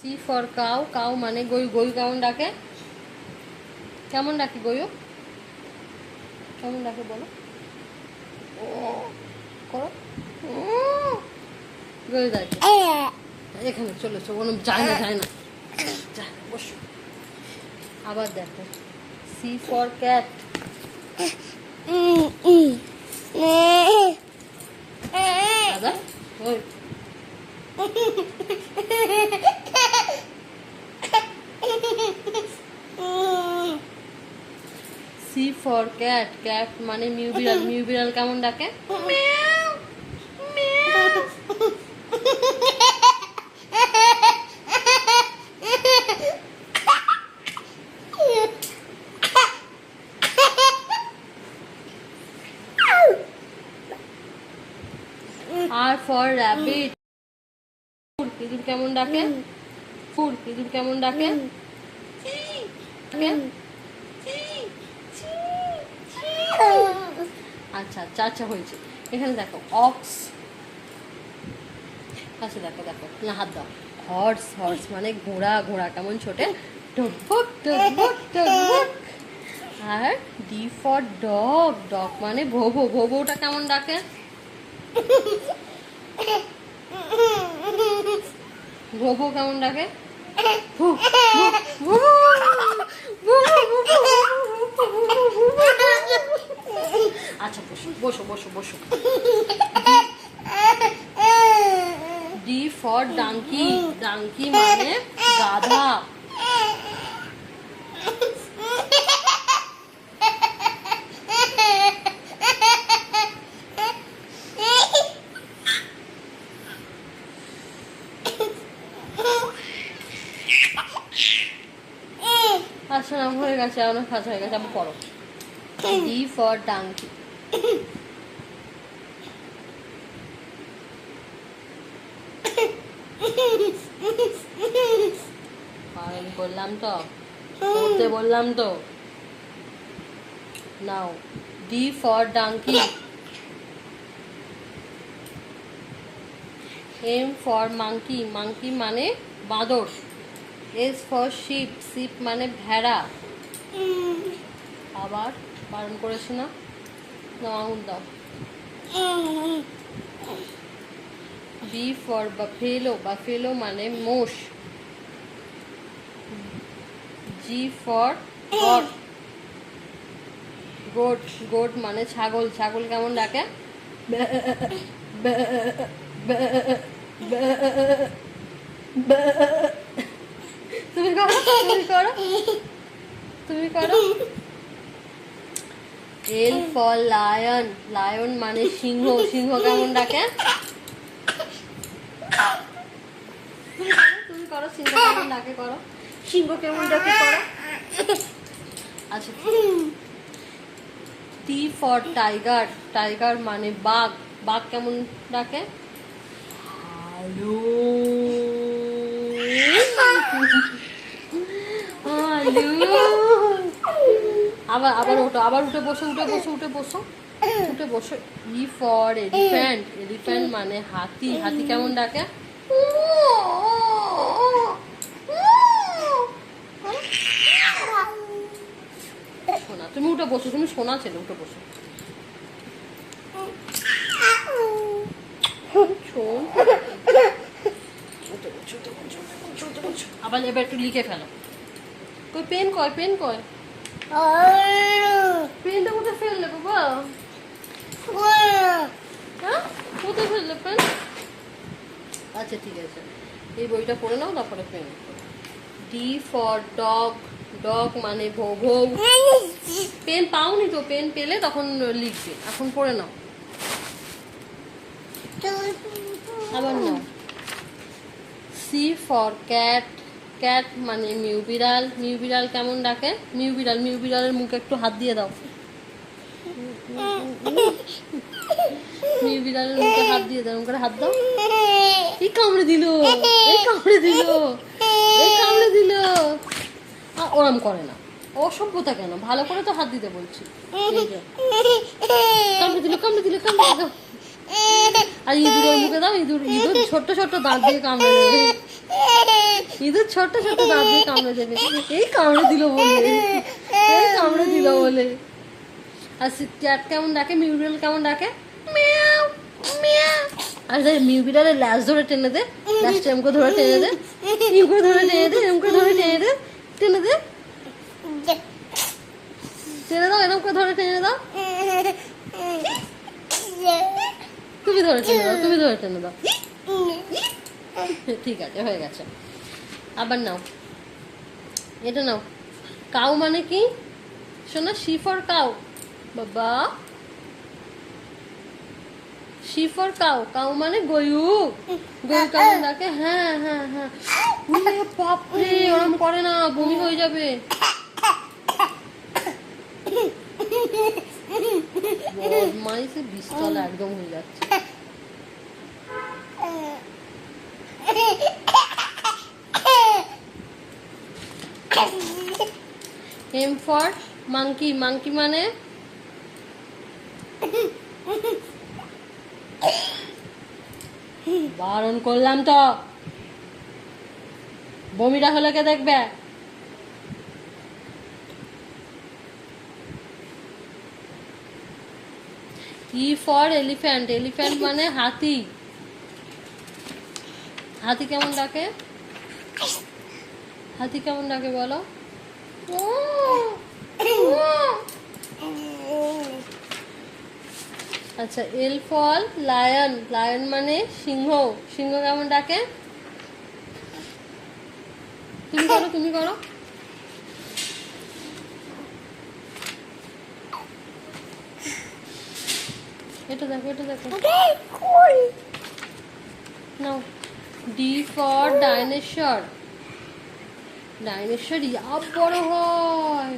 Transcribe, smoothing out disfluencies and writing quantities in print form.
C for cow, cow মানে গরু। গরু কেমন ডাকে? কেমন ডাকে গরু? কেমন ডাকে বলো? করো। গরু ডাকে। এখানে চলে এসো, কোনো যায় না, যায় না, যায় না, বসো। আবার দেখো, সি ফর ক্যাট। দাদা ওই সি ফর ক্যাট, ক্যাট মানে মিউ বিড়াল। মিউ বিড়াল কেমন ডাকে? মিয়াও, মিয়াও। আর ফর র্যাবিট, ইঁদুর কেমন ডাকে? ইঁদুর কেমন ডাকে? আচ্ছা আচ্ছা আচ্ছা হয়েছে। এখানে দেখো অক্স। আচ্ছা দেখো দেখো, না হাত দাও। হর্স, হর্স মানে ঘোড়া। ঘোড়া কেমন ছোটে? টকবক টকবক টকবক। আর ডি ফর ডগ, ডগ মানে ভোবো। ভোবোটা কেমন ডাকে? ভোবো কেমন ডাকে? আচ্ছা বসো বসো বসো বসো। ডি ফর ডাঙ্কি, ডাঙ্কি মানে গাধা। আচ্ছা নাম হয়ে গেছে, অনেক কাজ হয়ে গেছে, আবার পড়ো। D for donkey. আমি বললাম তো, পড়তে বললাম তো। নাও D for donkey. M for monkey, monkey মানে বাঁদর। এস ফর শিপ, শিপ মানে ভেড়া। আবার বারণ করেছি না, নাও আঙুল দাও। বি ফর বাফেলো, বাফেলো মানে মোষ। G for goat, goat, goat মানে ছাগল। ছাগল কেমন ডাকে? তুমি করো, তুমি করো, তুমি করো। এল ফর লায়ন, লায়ন মানে সিংহ। সিংহ কেমন ডাকে? তুমি করো, সিংহ কেমন ডাকে করো। সিংহ কেমন ডাকে করো। আচ্ছা টি ফর টাইগার, টাইগার মানে বাঘ। বাঘ কেমন ডাকে? Hello hello. আবার আবার ওঠো, আবার উঠে বসো, উঠে বসো, উঠে বসো, উঠে বসো। ই ফর এলিফ্যান্ট, এলিফ্যান্ট মানে হাতি। হাতি কেমন ডাকে? সোনা, তুমি উঠে বসো, তুমি সোনা ছেলে, উঠে বসো। আবার এবার একটু লিখে ফেলো। কই পেন কয়, পেন কয়? পেনটা কোথায় ফেললে বাবা? হ্যাঁ কোথায় ফেললে পেন? আচ্ছা ঠিক আছে, এই বইটা পড়ে নাও, তারপরে pen. D for dog, dog মানে ভৌ ভৌ। পেন পাওনি তো, পেন পেলে তখন লিখবে, এখন পড়ে নাও। আবার নাও। সি ফর ক্যাট, ক্যাট মানে মিউ বিড়াল। মিউ বিড়াল কেমন ডাকে? মিউ বিড়াল, মিউ বিড়ালের মুখে একটু হাত দিয়ে দাও। মিউ বিড়ালের মুখে হাত দিয়ে দাও, মুখে হাত দাও। এই কামড়ে দিল, এই কামড়ে দিল, এই কামড়ে দিল। ওরম করে না, অসভ্যতা কেন? ভালো করে তো হাত দিতে বলছি। কামড়ে দিল, কামড়ে দিল, কামড়ে দিল। আর ইঁদুরের মুখে দাও, ইঁদুর, ইঁদুর ছোট্ট ছোট্ট দাঁত দিয়ে কামড়ে দেবে। ইঁদুর ছোট ছোট দাঁত দিয়ে কামড়ে দেবে। এই কামড়ে দিল বলে, এই কামড়ে দিল বলে। আর ক্যাট কেমন ডাকে, মিউবিড়াল কেমন ডাকে, মিয়াও মিয়াও। আর মিউবিড়ালের ল্যাজ ধরে টেনে দে, ল্যাজটা এমকে ধরে টেনে দে, এমকে ধরে টেনে দে, এমকে ধরে টেনে দে, টেনে দে, টেনে দাও, এরকম করে ধরে টেনে দাও। তুমি ধরে টেনে দাও, তুমি ধরে টেনে দাও। ঠিক আছে, হয়ে গেছে। আবার নাও, এটা নাও। কাউ মানে কি শোনা? সি ফর কাউ বাবা, সি ফর কাউ। কাউ মানে গরু। গরু কেমন ডাকে? হ্যাঁ হ্যাঁ হ্যাঁ। বাপরে, ওরম করে না, বমি হয়ে যাবে। বদমাইশে বিস্তলা একদম হয়ে যাচ্ছে। M for monkey. মাংকি মানে বারণ করলাম তো, বমিটা হলে কে দেখবে? E for elephant. এলিফ্যান্ট মানে হাতি। হাতি কেমন ডাকে? হাতি কেমন ডাকে বলো? আচ্ছা, এল ফর লায়ন। লায়ন মানে সিংহ। সিংহ কেমন ডাকে? তুমি করো, তুমি করো। এটা দেখো, এটা দেখো। নাও, ডি ফর ডাইনোসর। ডাইনোসর ইয়া বড় হয়।